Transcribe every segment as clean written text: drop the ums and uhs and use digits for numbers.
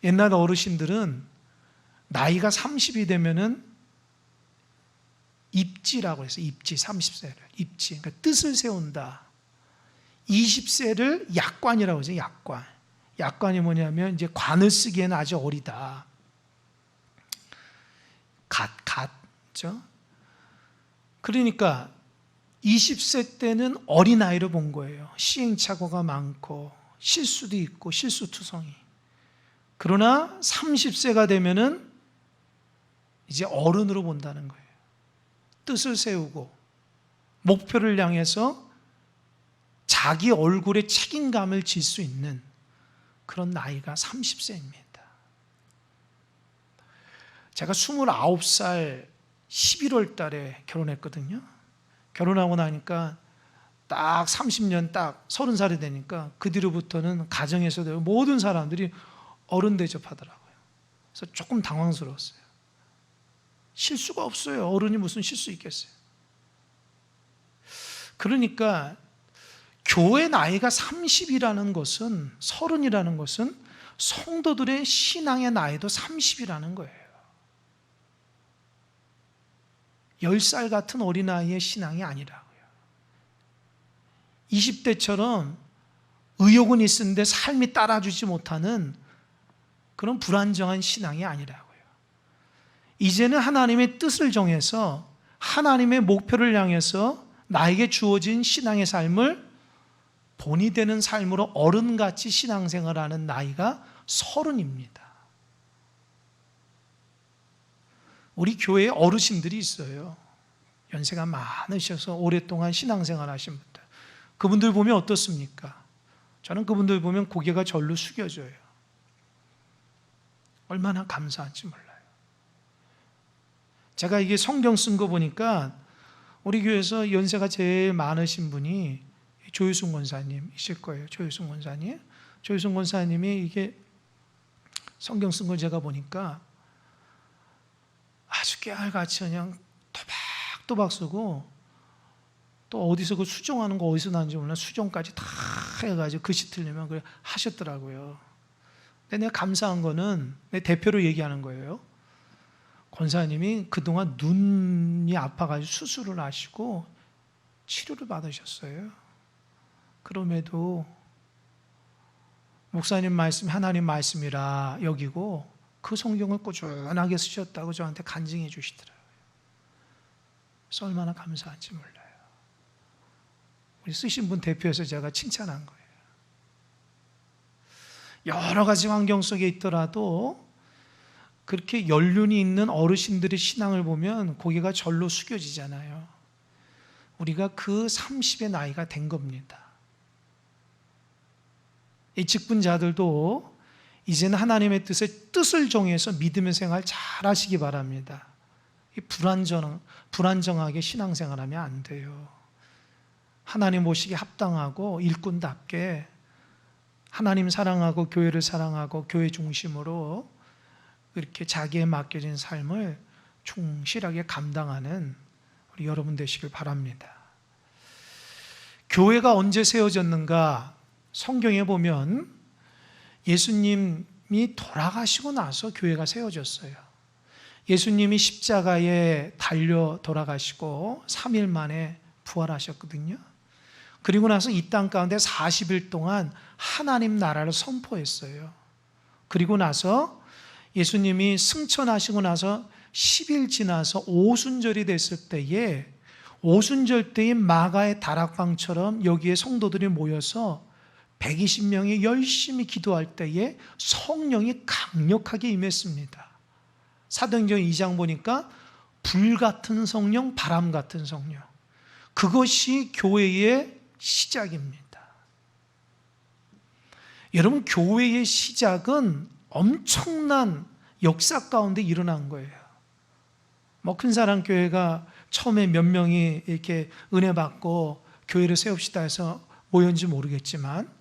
옛날 어르신들은 나이가 30이 되면은 입지라고 해서 입지, 30세를 입지, 그러니까 뜻을 세운다. 20세를 약관이라고 하죠. 약관. 약관이 뭐냐면 이제 관을 쓰기에는 아주 어리다. 갓죠. 그러니까 20세 때는 어린아이를 본 거예요. 시행착오가 많고 실수도 있고 실수투성이. 그러나 30세가 되면은 이제 어른으로 본다는 거예요. 뜻을 세우고 목표를 향해서 자기 얼굴에 책임감을 질 수 있는 그런 나이가 30세입니다. 제가 29살 11월 달에 결혼했거든요. 결혼하고 나니까 딱 30년 딱 30살이 되니까 그 뒤로부터는 가정에서도 모든 사람들이 어른 대접하더라고요. 그래서 조금 당황스러웠어요. 실수가 없어요. 어른이 무슨 실수 있겠어요. 그러니까 교회 나이가 30이라는 것은, 30이라는 것은 성도들의 신앙의 나이도 30이라는 거예요. 10살 같은 어린아이의 신앙이 아니라고요. 20대처럼 의욕은 있는데 삶이 따라주지 못하는 그런 불안정한 신앙이 아니라고요. 이제는 하나님의 뜻을 정해서 하나님의 목표를 향해서 나에게 주어진 신앙의 삶을 본이 되는 삶으로 어른같이 신앙생활하는 나이가 30입니다. 우리 교회에 어르신들이 있어요. 연세가 많으셔서 오랫동안 신앙생활 하신 분들. 그분들 보면 어떻습니까? 저는 그분들 보면 고개가 절로 숙여져요. 얼마나 감사한지 몰라요. 제가 이게 성경 쓴 거 보니까 우리 교회에서 연세가 제일 많으신 분이 조유순 권사님이실 거예요. 조유순 권사님. 조유순 권사님이 이게 성경 쓴 걸 제가 보니까 아주 깨알같이 그냥 또박또박 쓰고, 또 어디서 그 수정하는 거 어디서 나는지 몰라 수정까지 다 해가지고 글씨 틀리면 그래 하셨더라고요. 근데 내가 감사한 거는 내 대표로 얘기하는 거예요. 권사님이 그동안 눈이 아파가지고 수술을 하시고 치료를 받으셨어요. 그럼에도 목사님 말씀 하나님 말씀이라 여기고 그 성경을 꾸준하게 쓰셨다고 저한테 간증해 주시더라고요. 그래서 얼마나 감사한지 몰라요. 우리 쓰신 분 대표해서 제가 칭찬한 거예요. 여러 가지 환경 속에 있더라도 그렇게 연륜이 있는 어르신들의 신앙을 보면 고개가 절로 숙여지잖아요. 우리가 그 30의 나이가 된 겁니다. 이 직분자들도 이제는 하나님의 뜻을 정해서 믿음의 생활 잘 하시기 바랍니다. 불안정하게 신앙생활하면 안 돼요. 하나님 보시기에 합당하고 일꾼답게 하나님 사랑하고 교회를 사랑하고 교회 중심으로 이렇게 자기에 맡겨진 삶을 충실하게 감당하는 우리 여러분 되시길 바랍니다. 교회가 언제 세워졌는가? 성경에 보면 예수님이 돌아가시고 나서 교회가 세워졌어요. 예수님이 십자가에 달려 돌아가시고 3일 만에 부활하셨거든요. 그리고 나서 이 땅 가운데 40일 동안 하나님 나라를 선포했어요. 그리고 나서 예수님이 승천하시고 나서 10일 지나서 오순절이 됐을 때에 오순절 때인 마가의 다락방처럼 여기에 성도들이 모여서 120명이 열심히 기도할 때에 성령이 강력하게 임했습니다. 사도행전 2장 보니까 불같은 성령, 바람 같은 성령. 그것이 교회의 시작입니다. 여러분, 교회의 시작은 엄청난 역사 가운데 일어난 거예요. 큰 사랑 교회가 처음에 몇 명이 이렇게 은혜 받고 교회를 세웁시다 해서 모였는지 모르겠지만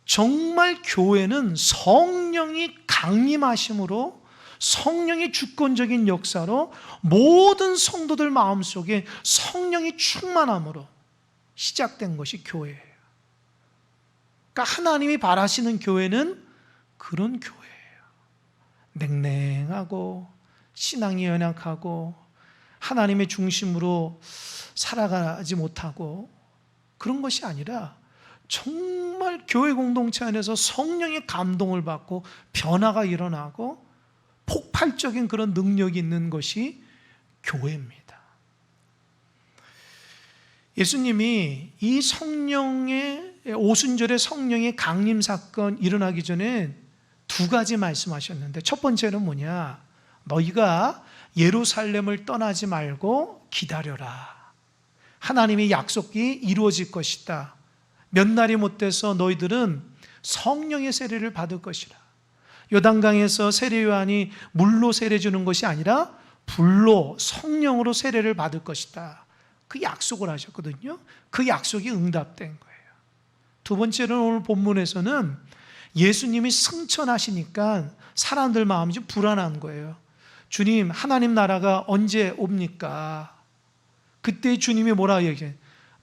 정말 교회는 성령이 강림하심으로 성령의 주권적인 역사로 모든 성도들 마음속에 성령이 충만함으로 시작된 것이 교회예요. 그러니까 하나님이 바라시는 교회는 그런 교회예요. 냉랭하고 신앙이 연약하고 하나님의 중심으로 살아가지 못하고 그런 것이 아니라 정말 교회 공동체 안에서 성령의 감동을 받고 변화가 일어나고 폭발적인 그런 능력이 있는 것이 교회입니다. 예수님이 이 성령의 오순절의 성령의 강림 사건 일어나기 전에 두 가지 말씀하셨는데, 첫 번째는 뭐냐? 너희가 예루살렘을 떠나지 말고 기다려라. 하나님의 약속이 이루어질 것이다. 몇 날이 못 돼서 너희들은 성령의 세례를 받을 것이라. 요단강에서 세례 요한이 물로 세례 주는 것이 아니라 불로 성령으로 세례를 받을 것이다. 그 약속을 하셨거든요. 그 약속이 응답된 거예요. 두 번째는 오늘 본문에서는 예수님이 승천하시니까 사람들 마음이 좀 불안한 거예요. 주님, 하나님 나라가 언제 옵니까? 그때 주님이 뭐라 얘기해요?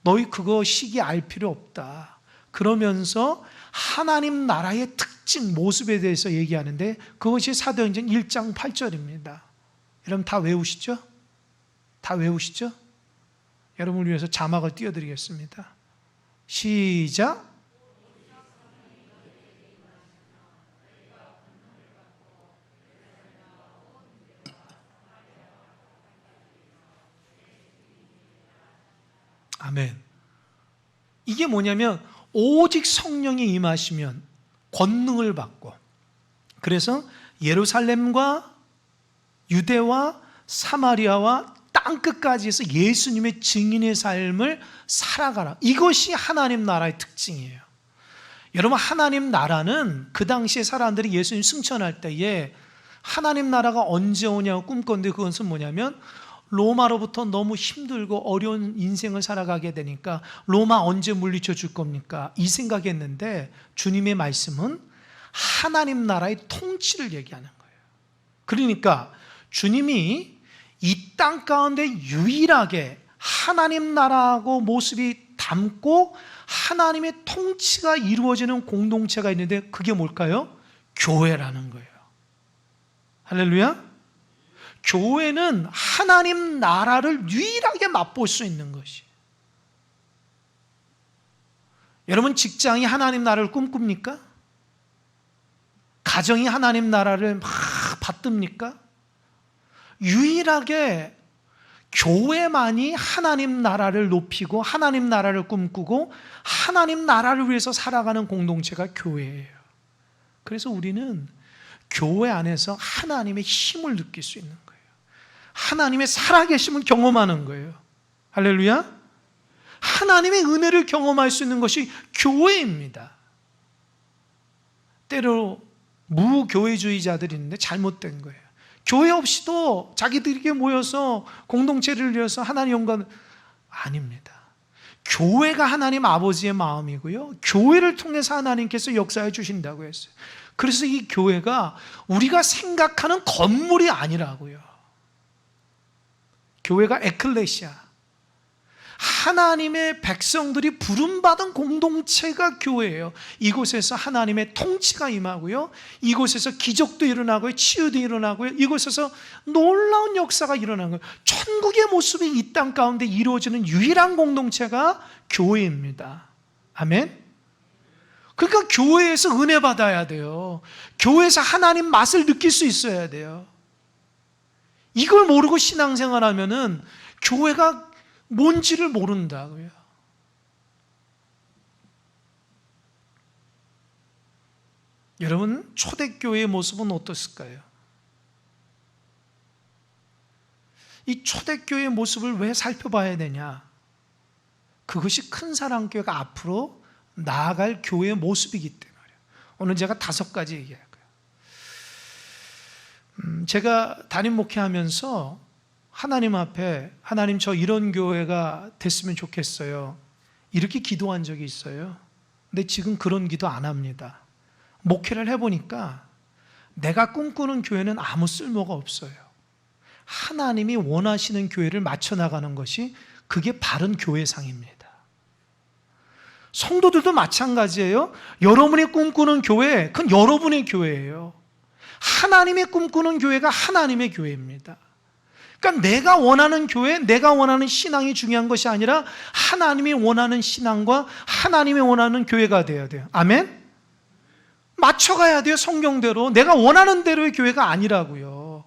너희 그거 시기 알 필요 없다. 그러면서 하나님 나라의 특징, 모습에 대해서 얘기하는데 그것이 사도행전 1장 8절입니다. 여러분 다 외우시죠? 다 외우시죠? 여러분을 위해서 자막을 띄워드리겠습니다. 시작. 아멘. 이게 뭐냐면 오직 성령이 임하시면 권능을 받고, 그래서 예루살렘과 유대와 사마리아와 땅끝까지 해서 예수님의 증인의 삶을 살아가라. 이것이 하나님 나라의 특징이에요. 여러분, 하나님 나라는 그 당시에 사람들이 예수님 승천할 때에 하나님 나라가 언제 오냐고 꿈꿨는데, 그것은 뭐냐면 로마로부터 너무 힘들고 어려운 인생을 살아가게 되니까 로마 언제 물리쳐 줄 겁니까? 이 생각했는데 주님의 말씀은 하나님 나라의 통치를 얘기하는 거예요. 그러니까 주님이 이 땅 가운데 유일하게 하나님 나라하고 모습이 닮고 하나님의 통치가 이루어지는 공동체가 있는데 그게 뭘까요? 교회라는 거예요. 할렐루야. 교회는 하나님 나라를 유일하게 맛볼 수 있는 것이. 여러분, 직장이 하나님 나라를 꿈꿉니까? 가정이 하나님 나라를 막 받듭니까? 유일하게 교회만이 하나님 나라를 높이고 하나님 나라를 꿈꾸고 하나님 나라를 위해서 살아가는 공동체가 교회예요. 그래서 우리는 교회 안에서 하나님의 힘을 느낄 수 있는 거예요. 하나님의 살아계심을 경험하는 거예요. 할렐루야. 하나님의 은혜를 경험할 수 있는 것이 교회입니다. 때로 무교회주의자들이 있는데 잘못된 거예요. 교회 없이도 자기들에게 모여서 공동체를 위해서 하나님 영광, 아닙니다. 교회가 하나님 아버지의 마음이고요, 교회를 통해서 하나님께서 역사해 주신다고 했어요. 그래서 이 교회가 우리가 생각하는 건물이 아니라고요. 교회가 에클레시아, 하나님의 백성들이 부름받은 공동체가 교회예요. 이곳에서 하나님의 통치가 임하고요, 이곳에서 기적도 일어나고요, 치유도 일어나고요, 이곳에서 놀라운 역사가 일어나는 거예요. 천국의 모습이 이 땅 가운데 이루어지는 유일한 공동체가 교회입니다. 아멘. 그러니까 교회에서 은혜 받아야 돼요. 교회에서 하나님 맛을 느낄 수 있어야 돼요. 이걸 모르고 신앙생활하면은 교회가 뭔지를 모른다고요. 여러분, 초대교회의 모습은 어떻을까요? 이 초대교회의 모습을 왜 살펴봐야 되냐? 그것이 큰 사랑교회가 앞으로 나아갈 교회의 모습이기 때문에. 오늘 제가 5가지 얘기할 거예요. 제가 담임 목회하면서 하나님 앞에, 하나님 저 이런 교회가 됐으면 좋겠어요, 이렇게 기도한 적이 있어요. 근데 지금 그런 기도 안 합니다. 목회를 해보니까 내가 꿈꾸는 교회는 아무 쓸모가 없어요. 하나님이 원하시는 교회를 맞춰나가는 것이, 그게 바른 교회상입니다. 성도들도 마찬가지예요. 여러분이 꿈꾸는 교회, 그건 여러분의 교회예요. 하나님이 꿈꾸는 교회가 하나님의 교회입니다. 그러니까 내가 원하는 교회, 내가 원하는 신앙이 중요한 것이 아니라 하나님이 원하는 신앙과 하나님이 원하는 교회가 되어야 돼요. 아멘? 맞춰가야 돼요. 성경대로. 내가 원하는 대로의 교회가 아니라고요.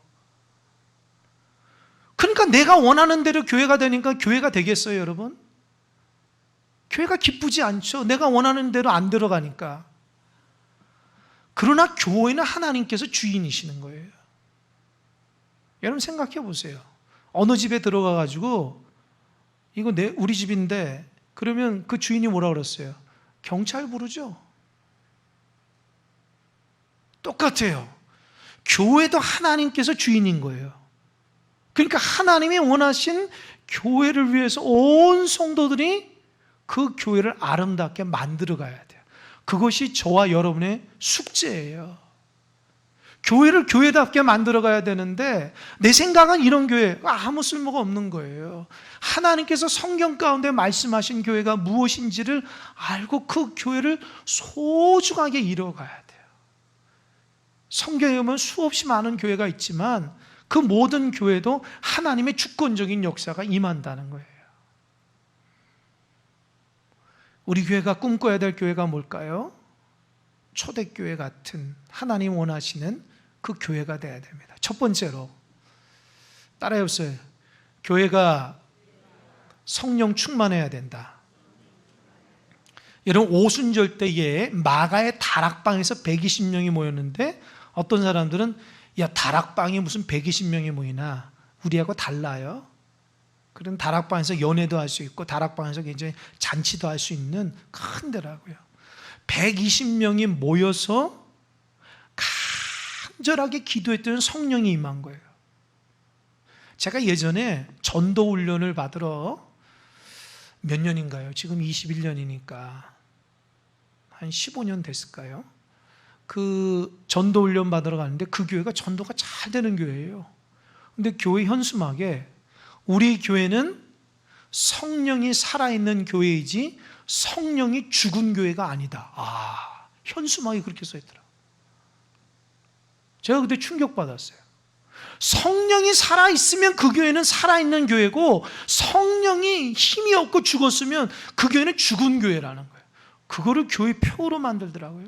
그러니까 내가 원하는 대로 교회가 되니까 교회가 되겠어요, 여러분? 교회가 기쁘지 않죠. 내가 원하는 대로 안 들어가니까. 그러나 교회는 하나님께서 주인이시는 거예요. 여러분 생각해 보세요. 어느 집에 들어가가지고 이거 우리 집인데 그러면 그 주인이 뭐라 그랬어요? 경찰 부르죠. 똑같아요. 교회도 하나님께서 주인인 거예요. 그러니까 하나님이 원하신 교회를 위해서 온 성도들이 그 교회를 아름답게 만들어 가야 돼요. 그것이 저와 여러분의 숙제예요. 교회를 교회답게 만들어 가야 되는데 내 생각은 이런 교회가 아무 쓸모가 없는 거예요. 하나님께서 성경 가운데 말씀하신 교회가 무엇인지를 알고 그 교회를 소중하게 이뤄가야 돼요. 성경에 보면 수없이 많은 교회가 있지만 그 모든 교회도 하나님의 주권적인 역사가 임한다는 거예요. 우리 교회가 꿈꿔야 될 교회가 뭘까요? 초대교회 같은 하나님 원하시는 그 교회가 되어야 됩니다. 첫 번째로 따라해보세요. 교회가 성령 충만해야 된다. 여러분 오순절 때에 마가의 다락방에서 120명이 모였는데 어떤 사람들은 야 다락방에 무슨 120명이 모이나 우리하고 달라요. 그런 다락방에서 연애도 할 수 있고 다락방에서 굉장히 잔치도 할 수 있는 큰 데라고요. 120명이 모여서 간절하게 기도했더니 성령이 임한 거예요. 제가 예전에 전도 훈련을 받으러 몇 년인가요? 지금 21년이니까 한 15년 됐을까요? 그 전도 훈련 받으러 가는데 그 교회가 전도가 잘 되는 교회예요. 근데 교회 현수막에 우리 교회는 성령이 살아있는 교회이지 성령이 죽은 교회가 아니다. 현수막이 그렇게 써있더라고요. 제가 그때 충격받았어요. 성령이 살아있으면 그 교회는 살아있는 교회고 성령이 힘이 없고 죽었으면 그 교회는 죽은 교회라는 거예요. 그거를 교회 표로 만들더라고요.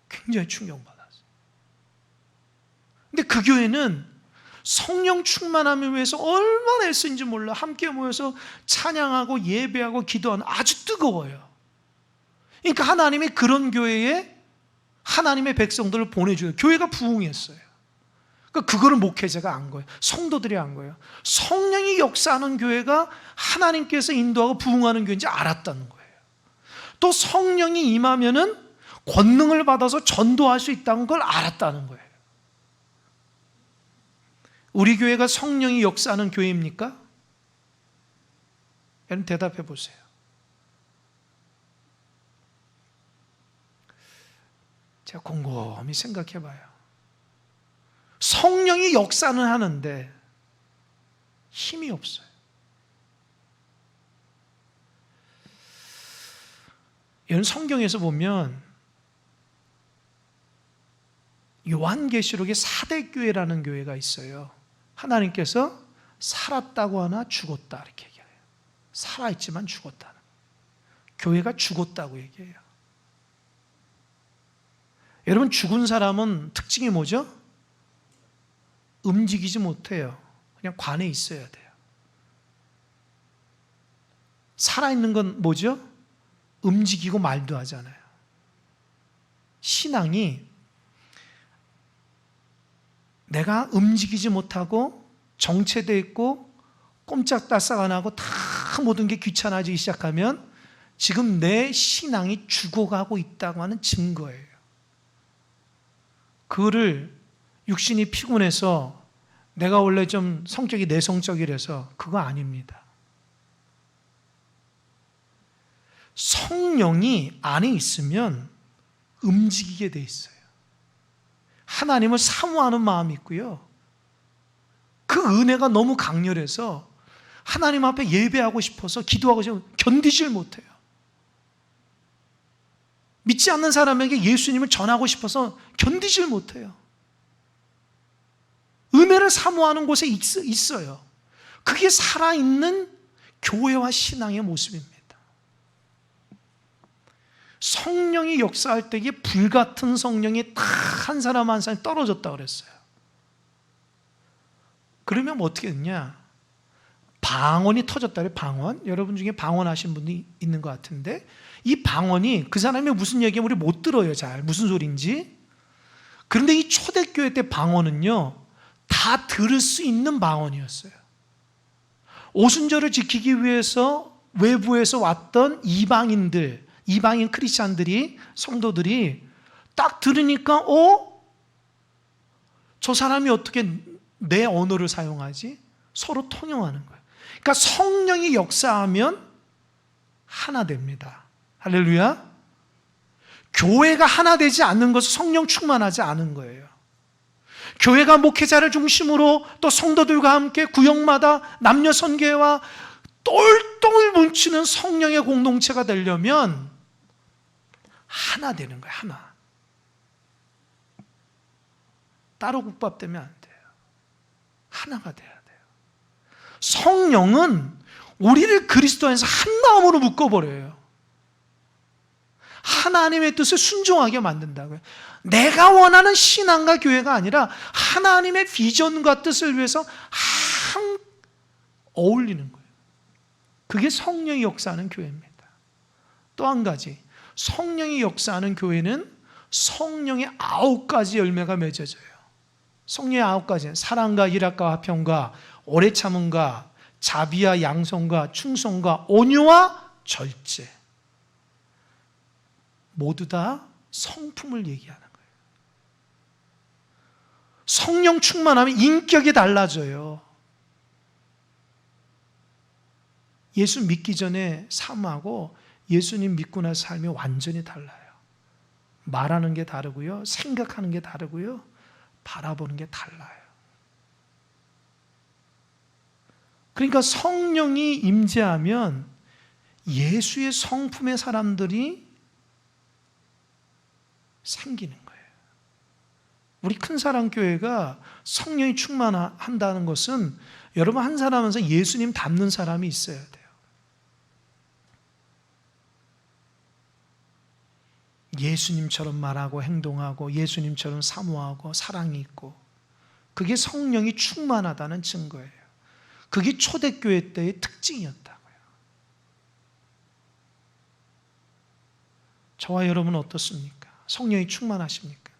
굉장히 충격받았어요. 근데 그 교회는 성령 충만함을 위해서 얼마나 애쓴지 몰라. 함께 모여서 찬양하고 예배하고 기도하는 아주 뜨거워요. 그러니까 하나님이 그런 교회에 하나님의 백성들을 보내줘요. 교회가 부흥했어요. 그러니까 그거를 목회자가 안 거예요. 성도들이 안 거예요. 성령이 역사하는 교회가 하나님께서 인도하고 부흥하는 교회인지 알았다는 거예요. 또 성령이 임하면은 권능을 받아서 전도할 수 있다는 걸 알았다는 거예요. 우리 교회가 성령이 역사하는 교회입니까? 여러분 대답해 보세요. 제가 곰곰이 생각해 봐요. 성령이 역사는 하는데 힘이 없어요. 여러분 성경에서 보면 요한계시록에 4대 교회라는 교회가 있어요. 하나님께서 살았다고 하나 죽었다 이렇게 얘기해요. 살아있지만 죽었다는 교회가 죽었다고 얘기해요. 여러분 죽은 사람은 특징이 뭐죠? 움직이지 못해요. 그냥 관에 있어야 돼요. 살아있는 건 뭐죠? 움직이고 말도 하잖아요. 신앙이 내가 움직이지 못하고 정체되어 있고 꼼짝달싹 안 하고 다 모든 게 귀찮아지기 시작하면 지금 내 신앙이 죽어가고 있다고 하는 증거예요. 그거를 육신이 피곤해서 내가 원래 좀 성격이 내성적이라서 그거 아닙니다. 성령이 안에 있으면 움직이게 돼 있어요. 하나님을 사모하는 마음이 있고요. 그 은혜가 너무 강렬해서 하나님 앞에 예배하고 싶어서 기도하고 싶어서 견디질 못해요. 믿지 않는 사람에게 예수님을 전하고 싶어서 견디질 못해요. 은혜를 사모하는 곳에 있어요. 그게 살아있는 교회와 신앙의 모습입니다. 성령이 역사할 때에 불같은 성령이 딱 한 사람 한 사람이 떨어졌다 그랬어요. 그러면 뭐 어떻게 됐냐? 방언이 터졌다 그래. 방언. 여러분 중에 방언하신 분이 있는 것 같은데, 이 방언이 그 사람이 무슨 얘기하면 우리 못 들어요. 잘 무슨 소리인지. 그런데 이 초대교회 때 방언은요, 다 들을 수 있는 방언이었어요. 오순절을 지키기 위해서 외부에서 왔던 이방인 크리스찬들이, 성도들이 딱 들으니까 저 사람이 어떻게 내 언어를 사용하지? 서로 통용하는 거예요. 그러니까 성령이 역사하면 하나 됩니다. 할렐루야. 교회가 하나 되지 않는 것은 성령 충만하지 않은 거예요. 교회가 목회자를 중심으로 또 성도들과 함께 구역마다 남녀 선교회와 똘똘 뭉치는 성령의 공동체가 되려면 하나 되는 거예요. 하나. 따로 국밥 되면 안 돼요. 하나가 돼야 돼요. 성령은 우리를 그리스도 안에서 한 마음으로 묶어버려요. 하나님의 뜻을 순종하게 만든다고요. 내가 원하는 신앙과 교회가 아니라 하나님의 비전과 뜻을 위해서 어울리는 거예요. 그게 성령이 역사하는 교회입니다. 또 한 가지, 성령이 역사하는 교회는 성령의 9가지 열매가 맺어져요. 성령의 9가지는 사랑과 일합과 화평과 오래 참음과 자비와 양성과 충성과 온유와 절제. 모두 다 성품을 얘기하는 거예요. 성령 충만하면 인격이 달라져요. 예수 믿기 전에 삶하고 예수님 믿고 나서 삶이 완전히 달라요. 말하는 게 다르고요, 생각하는 게 다르고요, 바라보는 게 달라요. 그러니까 성령이 임재하면 예수의 성품의 사람들이 생기는 거예요. 우리 큰사랑교회가 성령이 충만한다는 것은 여러분 한 사람에서 예수님 닮는 사람이 있어야 돼요. 예수님처럼 말하고 행동하고 예수님처럼 사모하고 사랑이 있고, 그게 성령이 충만하다는 증거예요. 그게 초대교회 때의 특징이었다고요. 저와 여러분은 어떻습니까? 성령이 충만하십니까?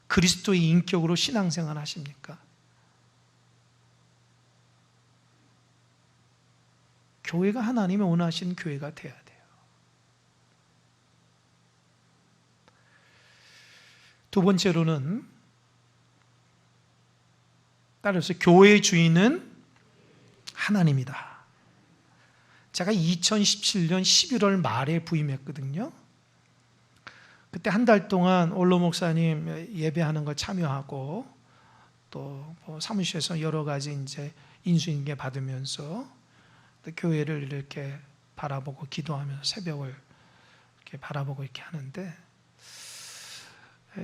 그리스도의 인격으로 신앙생활 하십니까? 교회가 하나님의 원하시는 교회가 돼야 돼요. 두 번째로는, 따라서 교회의 주인은 하나님이다. 제가 2017년 11월 말에 부임했거든요. 그때 한 달 동안 올로 목사님 예배하는 거 참여하고 또 사무실에서 여러 가지 이제 인수인계 받으면서 또 교회를 이렇게 바라보고 기도하면서 새벽을 이렇게 바라보고 이렇게 하는데,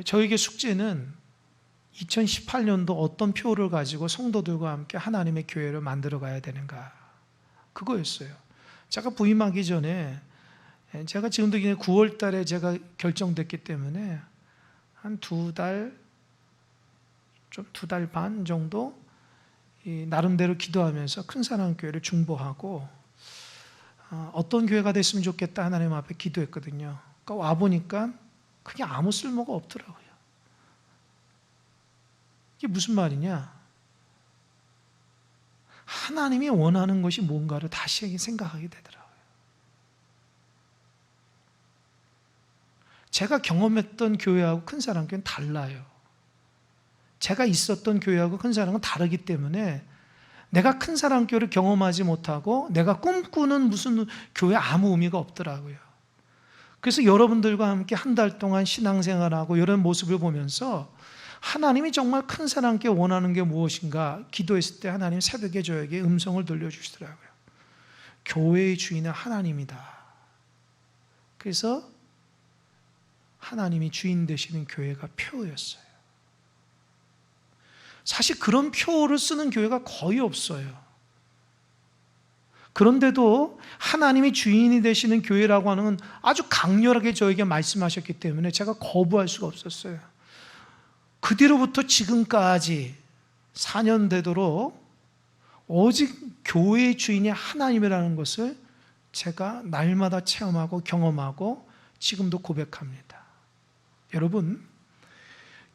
저에게 숙제는 2018년도 어떤 표를 가지고 성도들과 함께 하나님의 교회를 만들어 가야 되는가, 그거였어요. 제가 부임하기 전에, 제가 지금도 9월 달에 제가 결정됐기 때문에 한 2달 반 정도 나름대로 기도하면서 큰사랑교회를 중보하고 어떤 교회가 됐으면 좋겠다 하나님 앞에 기도했거든요. 그러니까 와보니까 그게 아무 쓸모가 없더라고요. 이게 무슨 말이냐? 하나님이 원하는 것이 뭔가를 다시 생각하게 되더라고요. 제가 경험했던 교회하고 큰사랑교회는 달라요. 제가 있었던 교회하고 큰사랑은 다르기 때문에 내가 큰사랑교회를 경험하지 못하고 내가 꿈꾸는 무슨 교회 아무 의미가 없더라고요. 그래서 여러분들과 함께 한 달 동안 신앙생활하고 이런 모습을 보면서 하나님이 정말 큰사랑교회 원하는 게 무엇인가 기도했을 때 하나님 새벽에 저에게 음성을 들려주시더라고요. 교회의 주인은 하나님이다. 그래서 하나님이 주인 되시는 교회가 표였어요. 사실 그런 표를 쓰는 교회가 거의 없어요. 그런데도 하나님이 주인이 되시는 교회라고 하는 건 아주 강렬하게 저에게 말씀하셨기 때문에 제가 거부할 수가 없었어요. 그 뒤로부터 지금까지 4년 되도록 오직 교회의 주인이 하나님이라는 것을 제가 날마다 체험하고 경험하고 지금도 고백합니다. 여러분,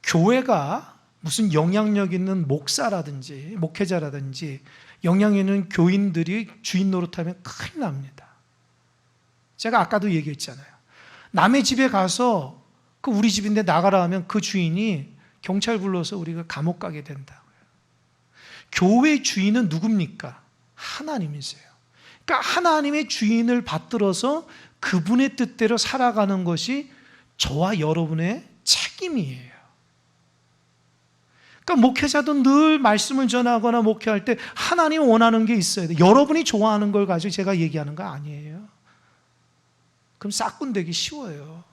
교회가 무슨 영향력 있는 목사라든지 목회자라든지 영향 있는 교인들이 주인 노릇하면 큰일 납니다. 제가 아까도 얘기했잖아요. 남의 집에 가서 그 우리 집인데 나가라 하면 그 주인이 경찰 불러서 우리가 감옥 가게 된다고요. 교회 주인은 누굽니까? 하나님이세요. 그러니까 하나님의 주인을 받들어서 그분의 뜻대로 살아가는 것이 저와 여러분의 책임이에요. 그러니까 목회자도 늘 말씀을 전하거나 목회할 때 하나님이 원하는 게 있어야 돼요. 여러분이 좋아하는 걸 가지고 제가 얘기하는 거 아니에요. 그럼 싹군 되기 쉬워요.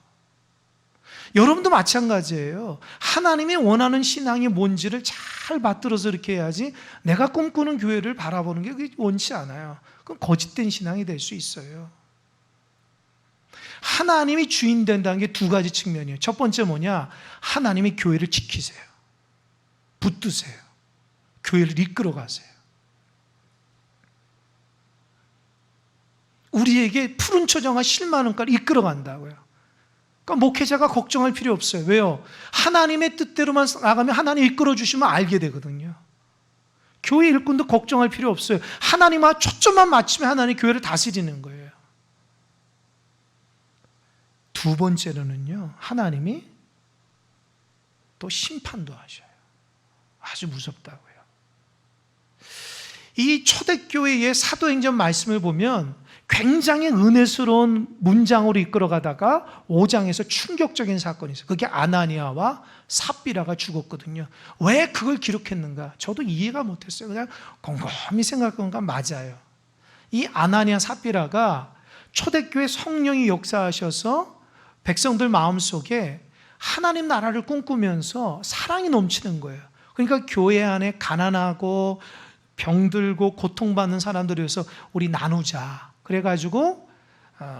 여러분도 마찬가지예요. 하나님이 원하는 신앙이 뭔지를 잘 받들어서 이렇게 해야지 내가 꿈꾸는 교회를 바라보는 게 원치 않아요. 그럼 거짓된 신앙이 될 수 있어요. 하나님이 주인 된다는 게 두 가지 측면이에요. 첫 번째 뭐냐? 하나님이 교회를 지키세요. 붙드세요. 교회를 이끌어 가세요. 우리에게 푸른 초장과 실만원까지 이끌어 간다고요. 그러니까 목회자가 걱정할 필요 없어요. 왜요? 하나님의 뜻대로만 나가면 하나님 이끌어 주시면 알게 되거든요. 교회 일꾼도 걱정할 필요 없어요. 하나님과 초점만 맞추면 하나님 교회를 다스리는 거예요. 두 번째로는요, 하나님이 또 심판도 하셔요. 아주 무섭다고요. 이 초대교회의 사도행전 말씀을 보면 굉장히 은혜스러운 문장으로 이끌어가다가 5장에서 충격적인 사건이 있어요. 그게 아나니아와 삽비라가 죽었거든요. 왜 그걸 기록했는가? 저도 이해가 못했어요. 그냥 곰곰이 생각한 건 맞아요. 이 아나니아 삽비라가 초대교회 성령이 역사하셔서 백성들 마음속에 하나님 나라를 꿈꾸면서 사랑이 넘치는 거예요. 그러니까 교회 안에 가난하고 병들고 고통받는 사람들이어서 우리 나누자. 그래가지고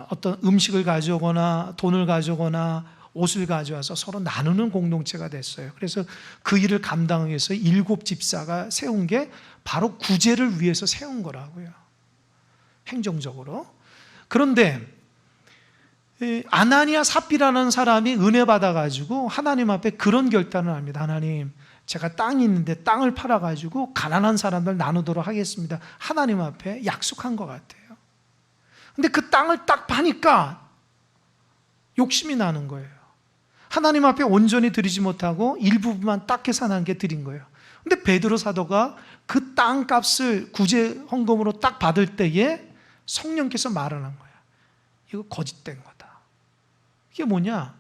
어떤 음식을 가져오거나 돈을 가져오거나 옷을 가져와서 서로 나누는 공동체가 됐어요. 그래서 그 일을 감당하기 위해서 7 집사가 세운 게 바로 구제를 위해서 세운 거라고요. 행정적으로. 그런데 아나니아 삽비라는 사람이 은혜 받아가지고 하나님 앞에 그런 결단을 합니다. 하나님, 제가 땅이 있는데 땅을 팔아가지고 가난한 사람들 나누도록 하겠습니다. 하나님 앞에 약속한 것 같아요. 근데 그 땅을 딱 파니까 욕심이 나는 거예요. 하나님 앞에 온전히 드리지 못하고 일부분만 딱 계산한 게 드린 거예요. 근데 베드로 사도가 그 땅값을 구제 헌금으로 딱 받을 때에 성령께서 말을 한 거야. 이거 거짓된 거다. 이게 뭐냐?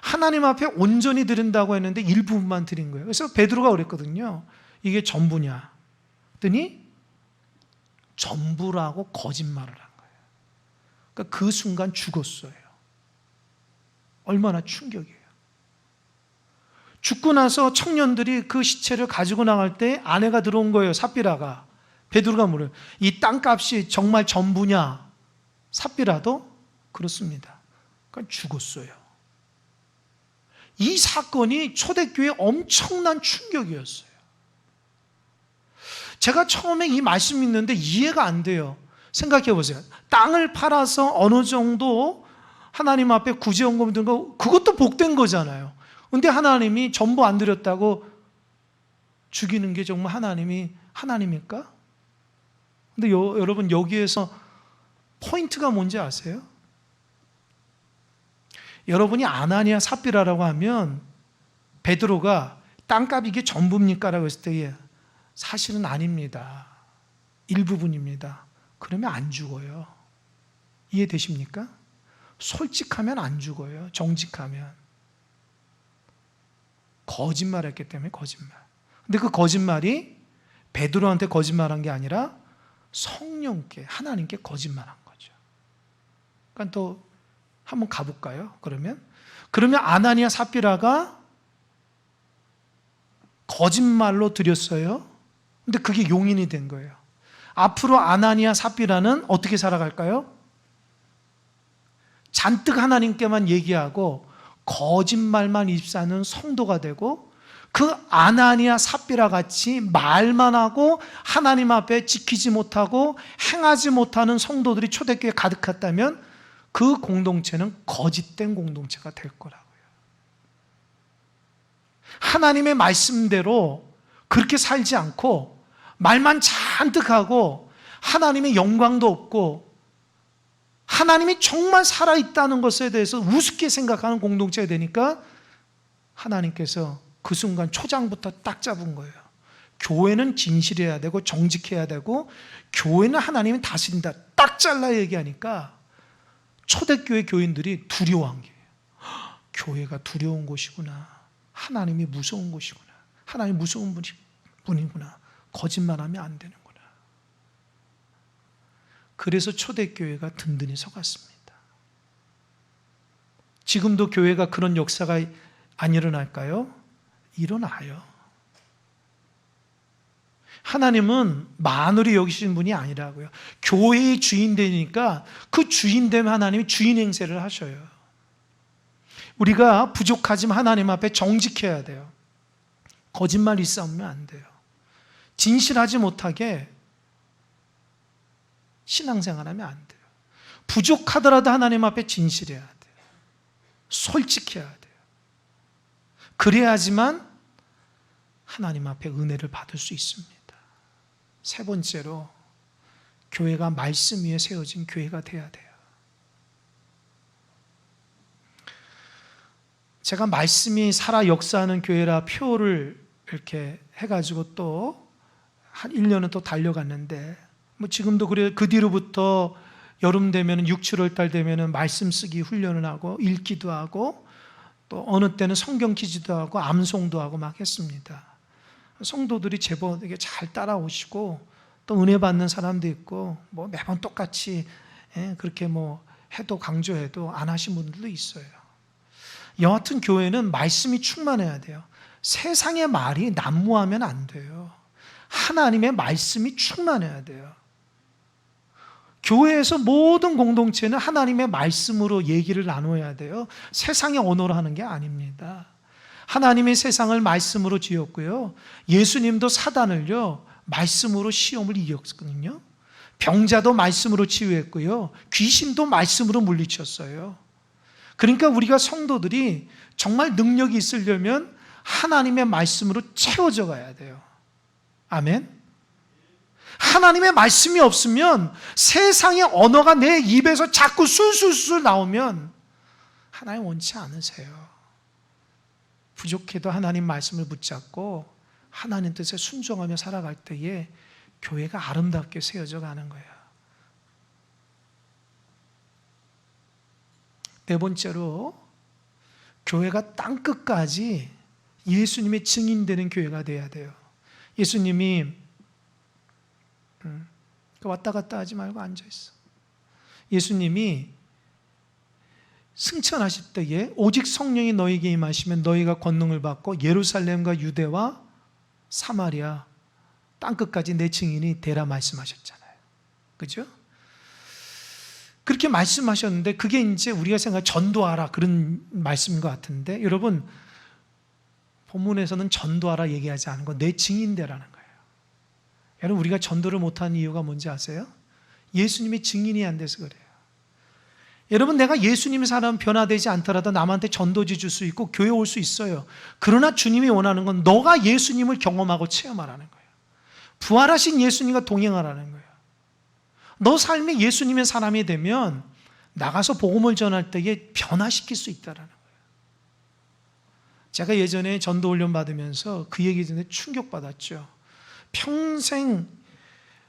하나님 앞에 온전히 드린다고 했는데 일부분만 드린 거예요. 그래서 베드로가 그랬거든요. 이게 전부냐? 그랬더니 전부라고 거짓말을 한 거예요. 그러니까 그 순간 죽었어요. 얼마나 충격이에요. 죽고 나서 청년들이 그 시체를 가지고 나갈 때 아내가 들어온 거예요. 삽비라가. 베드로가 물어요. 이 땅값이 정말 전부냐? 삽비라도 그렇습니다. 그러니까 죽었어요. 이 사건이 초대교회에 엄청난 충격이었어요. 제가 처음에 이 말씀 읽는데 이해가 안 돼요. 생각해 보세요. 땅을 팔아서 어느 정도 하나님 앞에 구제헌금 든 거, 그것도 복된 거잖아요. 근데 하나님이 전부 안 드렸다고 죽이는 게 정말 하나님일까? 근데 여러분, 여기에서 포인트가 뭔지 아세요? 여러분이 아나니아 삽비라라고 하면 베드로가 땅값 이게 전부입니까? 라고 했을 때 사실은 아닙니다. 일부분입니다. 그러면 안 죽어요. 이해되십니까? 솔직하면 안 죽어요. 정직하면. 거짓말했기 때문에 거짓말. 근데 그 거짓말이 베드로한테 거짓말한 게 아니라 성령께, 하나님께 거짓말한 거죠. 그러니까 또 한번 가볼까요? 그러면 그러면 아나니아 삽비라가 거짓말로 드렸어요. 근데 그게 용인이 된 거예요. 앞으로 아나니아 삽비라는 어떻게 살아갈까요? 잔뜩 하나님께만 얘기하고 거짓말만 입사하는 성도가 되고, 그 아나니아 삽비라 같이 말만 하고 하나님 앞에 지키지 못하고 행하지 못하는 성도들이 초대교회에 가득했다면 그 공동체는 거짓된 공동체가 될 거라고요. 하나님의 말씀대로 그렇게 살지 않고 말만 잔뜩 하고 하나님의 영광도 없고 하나님이 정말 살아있다는 것에 대해서 우습게 생각하는 공동체가 되니까 하나님께서 그 순간 초장부터 딱 잡은 거예요. 교회는 진실해야 되고 정직해야 되고 교회는 하나님이 다스린다, 딱 잘라 얘기하니까 초대교회 교인들이 두려워한 게, 교회가 두려운 곳이구나, 하나님이 무서운 곳이구나, 하나님 무서운 분이구나, 거짓말하면 안 되는구나. 그래서 초대교회가 든든히 서갔습니다. 지금도 교회가 그런 역사가 안 일어날까요? 일어나요. 하나님은 만으로 여기신 분이 아니라고요. 교회의 주인 되니까 그 주인 되면 하나님이 주인 행세를 하셔요. 우리가 부족하지만 하나님 앞에 정직해야 돼요. 거짓말 일삼으면 안 돼요. 진실하지 못하게 신앙생활하면 안 돼요. 부족하더라도 하나님 앞에 진실해야 돼요. 솔직해야 돼요. 그래야지만 하나님 앞에 은혜를 받을 수 있습니다. 세 번째로, 교회가 말씀 위에 세워진 교회가 돼야 돼요. 제가 말씀이 살아 역사하는 교회라 표를 이렇게 해가지고 또 한 1년은 또 달려갔는데, 뭐 지금도 그래요. 그 뒤로부터 여름 되면 6, 7월 달 되면 말씀 쓰기 훈련을 하고 읽기도 하고 또 어느 때는 성경 퀴즈도 하고 암송도 하고 막 했습니다. 성도들이 제법 되게 잘 따라오시고 또 은혜 받는 사람도 있고, 뭐 매번 똑같이 그렇게 뭐 해도 강조해도 안 하신 분들도 있어요. 여하튼 교회는 말씀이 충만해야 돼요. 세상의 말이 난무하면 안 돼요. 하나님의 말씀이 충만해야 돼요. 교회에서 모든 공동체는 하나님의 말씀으로 얘기를 나눠야 돼요. 세상의 언어로 하는 게 아닙니다. 하나님의 세상을 말씀으로 지었고요, 예수님도 사단을요 말씀으로 시험을 이겼거든요. 병자도 말씀으로 치유했고요, 귀신도 말씀으로 물리쳤어요. 그러니까 우리가 성도들이 정말 능력이 있으려면 하나님의 말씀으로 채워져 가야 돼요. 아멘. 하나님의 말씀이 없으면 세상의 언어가 내 입에서 자꾸 술술술 나오면 하나님 원치 않으세요. 부족해도 하나님 말씀을 붙잡고 하나님 뜻에 순종하며 살아갈 때에 교회가 아름답게 세워져 가는 거예요. 네 번째로, 교회가 땅끝까지 예수님의 증인되는 교회가 돼야 돼요. 예수님이 왔다 갔다 하지 말고 앉아있어. 예수님이 승천하실 때에 오직 성령이 너희에게 임하시면 너희가 권능을 받고 예루살렘과 유대와 사마리아 땅끝까지 내 증인이 되라 말씀하셨잖아요. 그죠? 그렇게 말씀하셨는데 그게 이제 우리가 생각하는 전도하라 그런 말씀인 것 같은데, 여러분 본문에서는 전도하라 얘기하지 않은 거 내 증인 되라는 거예요. 여러분 우리가 전도를 못하는 이유가 뭔지 아세요? 예수님의 증인이 안 돼서 그래요. 여러분 내가 예수님의 사람 변화되지 않더라도 남한테 전도지 줄 수 있고 교회 올 수 있어요. 그러나 주님이 원하는 건 너가 예수님을 경험하고 체험하라는 거예요. 부활하신 예수님과 동행하라는 거예요. 너 삶이 예수님의 사람이 되면 나가서 복음을 전할 때에 변화시킬 수 있다는 거예요. 제가 예전에 전도 훈련 받으면서 그 얘기 전에 충격받았죠. 평생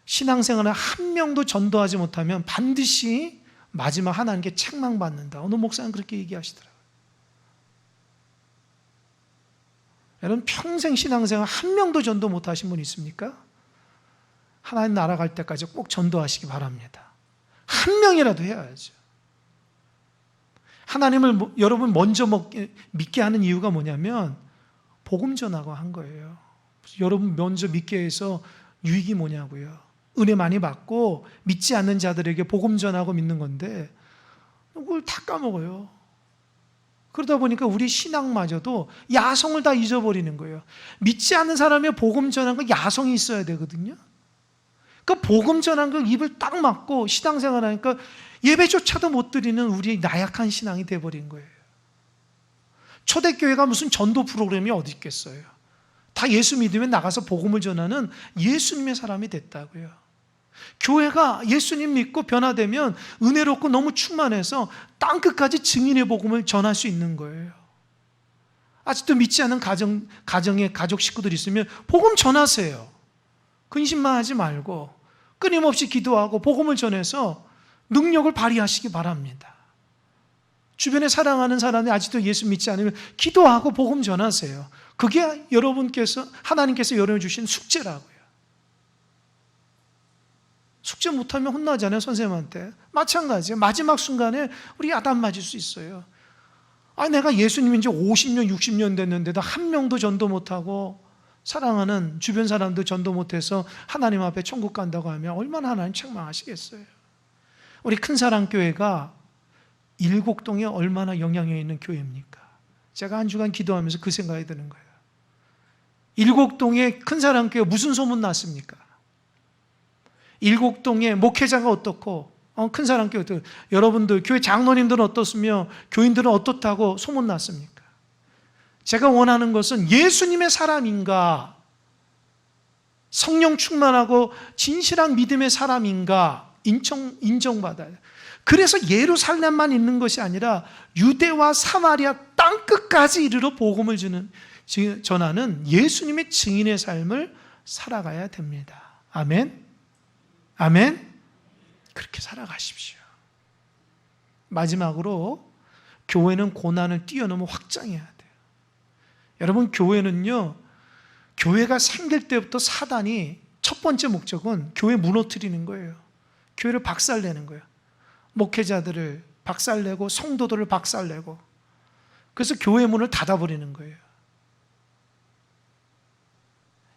신앙생활을 한 명도 전도하지 못하면 반드시 마지막 하나님께 책망받는다. 어느 목사는 그렇게 얘기하시더라고요. 여러분 평생 신앙생활 한 명도 전도 못하신 분 있습니까? 하나님 나라 갈 때까지 꼭 전도하시기 바랍니다. 한 명이라도 해야죠. 하나님을 여러분 먼저 믿게 하는 이유가 뭐냐면 복음 전하고 한 거예요. 여러분 먼저 믿게 해서 유익이 뭐냐고요. 은혜 많이 받고 믿지 않는 자들에게 복음 전하고 믿는 건데 그걸 다 까먹어요. 그러다 보니까 우리 신앙마저도 야성을 다 잊어버리는 거예요. 믿지 않는 사람의 복음 전한 거 야성이 있어야 되거든요. 그 복음 전한 거 입을 딱 막고 신앙생활 하니까 예배조차도 못 드리는 우리의 나약한 신앙이 돼버린 거예요. 초대교회가 무슨 전도 프로그램이 어디 있겠어요. 다 예수 믿으면 나가서 복음을 전하는 예수님의 사람이 됐다고요. 교회가 예수님 믿고 변화되면 은혜롭고 너무 충만해서 땅끝까지 증인의 복음을 전할 수 있는 거예요. 아직도 믿지 않는 가정에 가족 식구들이 있으면 복음 전하세요. 근심만 하지 말고 끊임없이 기도하고 복음을 전해서 능력을 발휘하시기 바랍니다. 주변에 사랑하는 사람이 아직도 예수 믿지 않으면 기도하고 복음 전하세요. 그게 하나님께서 여러분이 주신 숙제라고요. 숙제 못하면 혼나잖아요, 선생님한테. 마찬가지예요. 마지막 순간에 우리 야단 맞을 수 있어요. 내가 예수님인 지 50년, 60년 됐는데도 한 명도 전도 못하고 사랑하는 주변 사람도 전도 못해서 하나님 앞에 천국 간다고 하면 얼마나 하나님 책망하시겠어요. 우리 큰사랑교회가 일곡동에 얼마나 영향력 있는 교회입니까? 제가 한 주간 기도하면서 그 생각이 드는 거예요. 일곡동에 큰사랑교회 무슨 소문 났습니까? 일곡동에 목회자가 어떻고 큰사랑교회 어떻고 여러분들 교회 장로님들은 어떻으며 교인들은 어떻다고 소문 났습니까? 제가 원하는 것은 예수님의 사람인가, 성령 충만하고 진실한 믿음의 사람인가 인정받아야 돼요. 그래서 예루살렘만 있는 것이 아니라 유대와 사마리아 땅끝까지 이르러 복음을 전하는 예수님의 증인의 삶을 살아가야 됩니다. 아멘? 아멘? 그렇게 살아가십시오. 마지막으로 교회는 고난을 뛰어넘어 확장해야 돼요. 여러분, 교회는요, 교회가 생길 때부터 사단이 첫 번째 목적은 교회 무너뜨리는 거예요. 교회를 박살내는 거예요. 목회자들을 박살내고 성도들을 박살내고, 그래서 교회 문을 닫아버리는 거예요.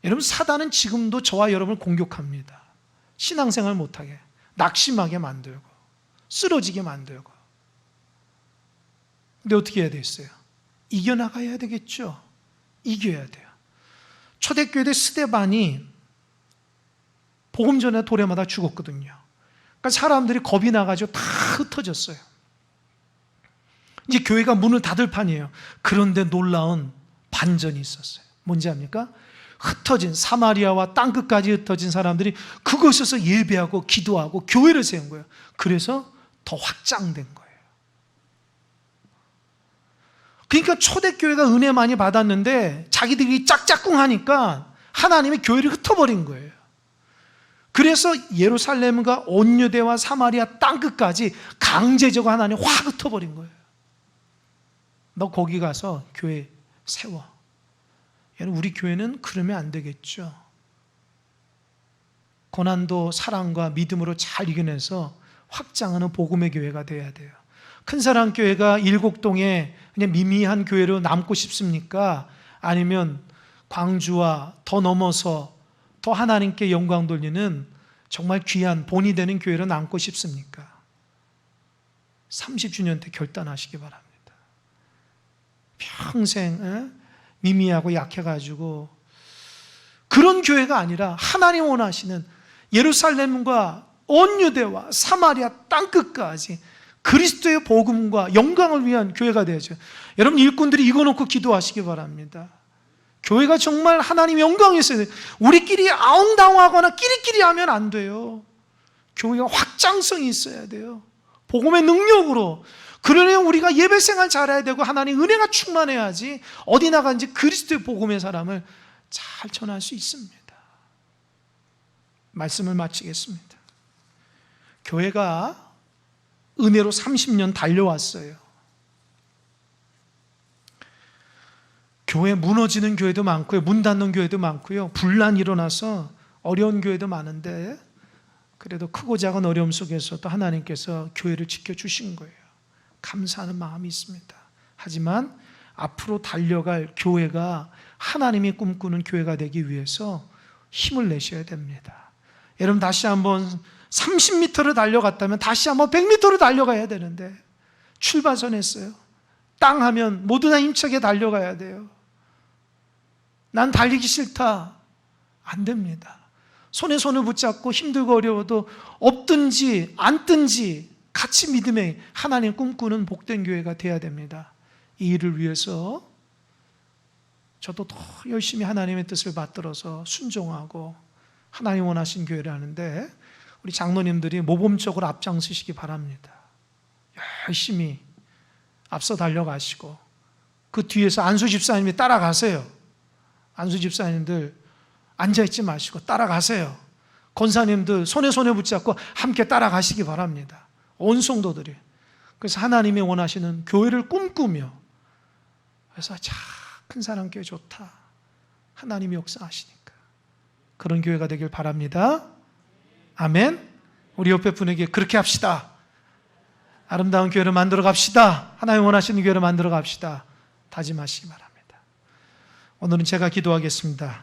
여러분, 사단은 지금도 저와 여러분을 공격합니다. 신앙생활 못하게, 낙심하게 만들고 쓰러지게 만들고. 근데 어떻게 해야 되겠어요? 이겨나가야 되겠죠. 이겨야 돼요. 초대교회 스데반이 복음 전에 도래마다 죽었거든요. 그러니까 사람들이 겁이 나가지고 다 흩어졌어요. 이제 교회가 문을 닫을 판이에요. 그런데 놀라운 반전이 있었어요. 뭔지 압니까? 흩어진 사마리아와 땅끝까지 흩어진 사람들이 그곳에서 예배하고 기도하고 교회를 세운 거예요. 그래서 더 확장된 거예요. 그러니까 초대교회가 은혜 많이 받았는데 자기들이 짝짝꿍하니까 하나님의 교회를 흩어버린 거예요. 그래서 예루살렘과 온 유대와 사마리아 땅끝까지 강제적으로 하나님 확 흩어버린 거예요. 너 거기 가서 교회 세워. 우리 교회는 그러면 안 되겠죠. 고난도 사랑과 믿음으로 잘 이겨내서 확장하는 복음의 교회가 돼야 돼요. 큰사랑교회가 일곡동에 그냥 미미한 교회로 남고 싶습니까? 아니면 광주와 더 넘어서 더 하나님께 영광 돌리는 정말 귀한 본이 되는 교회로 남고 싶습니까? 30주년 때 결단하시기 바랍니다. 평생 미미하고 약해가지고 그런 교회가 아니라 하나님 원하시는 예루살렘과 온 유대와 사마리아 땅끝까지 그리스도의 복음과 영광을 위한 교회가 되야죠. 여러분, 일꾼들이 이거 놓고 기도하시기 바랍니다. 교회가 정말 하나님 영광이 있어야 돼요. 우리끼리 아웅다웅하거나 끼리끼리 하면 안 돼요. 교회가 확장성이 있어야 돼요. 복음의 능력으로. 그러려면 우리가 예배생활 잘해야 되고 하나님 은혜가 충만해야지 어디 나가는지 그리스도의 복음의 사람을 잘 전할 수 있습니다. 말씀을 마치겠습니다. 교회가 은혜로 30년 달려왔어요. 교회 무너지는 교회도 많고요, 문 닫는 교회도 많고요, 분란이 일어나서 어려운 교회도 많은데 그래도 크고 작은 어려움 속에서도 하나님께서 교회를 지켜주신 거예요. 감사하는 마음이 있습니다. 하지만 앞으로 달려갈 교회가 하나님이 꿈꾸는 교회가 되기 위해서 힘을 내셔야 됩니다. 여러분 다시 한번 30m를 달려갔다면 다시 한번 100m를 달려가야 되는데 출발선에 있어요. 땅 하면 모두 다 힘차게 달려가야 돼요. 난 달리기 싫다. 안 됩니다. 손에 손을 붙잡고 힘들고 어려워도 없든지 앉든지 같이 믿음에 하나님 꿈꾸는 복된 교회가 돼야 됩니다. 이 일을 위해서 저도 더 열심히 하나님의 뜻을 받들어서 순종하고 하나님 원하신 교회를 하는데 우리 장로님들이 모범적으로 앞장서시기 바랍니다. 열심히 앞서 달려가시고 그 뒤에서 안수 집사님이 따라가세요. 안수 집사님들 앉아있지 마시고 따라가세요. 권사님들 손에 붙잡고 함께 따라가시기 바랍니다. 온 성도들이. 그래서 하나님이 원하시는 교회를 꿈꾸며 그래서 큰 사랑교회 좋다. 하나님이 역사하시니까 그런 교회가 되길 바랍니다. 아멘. 우리 옆에 분에게 그렇게 합시다. 아름다운 교회를 만들어 갑시다. 하나님 원하시는 교회를 만들어 갑시다. 다짐하시기 바랍니다. 오늘은 제가 기도하겠습니다.